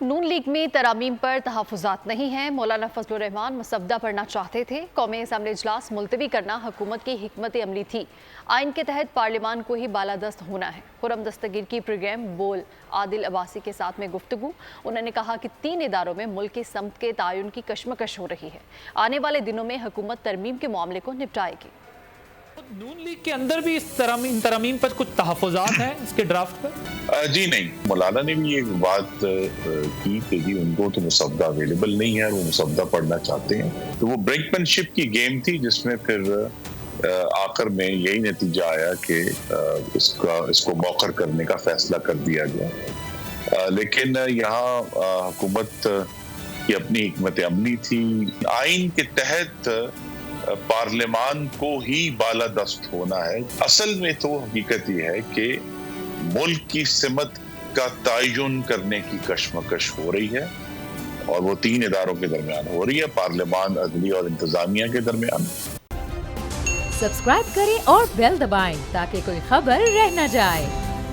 नून league में तरामीम पर तहफ़्फ़ुज़ात नहीं हैं। मौलाना फजलुर रहमान मसवदा पढ़ना चाहते थे। कौमी असम्बली इजलास मुलतवी करना हुकूमत की हिकमत अमली थी। आइन के तहत पार्लियामान को ही बालादस्त होना है। खुरम दस्तगीर की प्रोग्राम बोल आदिल अब्बासी के साथ में गुफ्तगू। उन्होंने कहा कि 3 इदारों में मुल्क की समत के तयन की कशमकश हो रही है। आने वाले दिनों में हुकूमत तरमीम के मामले को निपटाएगी। नून लीग के अंदर भी इन तरमीम पर कुछ तहफ़्फ़ुज़ात हैं इसके ड्राफ्ट पर? जी नहीं, मौलाना ने भी एक बात की कि जी उनको तो मुसवदा अवेलेबल नहीं है और वो मुसवदा पढ़ना चाहते हैं। तो वो ब्रिंकमैनशिप की गेम थी जिसमें फिर आखिर में यही नतीजा आया कि इसको मौखर करने का फैसला कर दिया गया। लेकिन यहाँ हुकूमत की अपनी हिकमत अमली थी। आइन के तहत पार्लियामान को ही बालादस्त होना है। असल में तो हकीकत ये है कि मुल्क की सिमत का तयन करने की कशमकश हो रही है और वो 3 इदारों के दरमियान हो रही है, पार्लियामान, अदली और इंतजामिया के दरमियान। सब्सक्राइब करें और बेल दबाएं ताकि कोई खबर रह न जाए।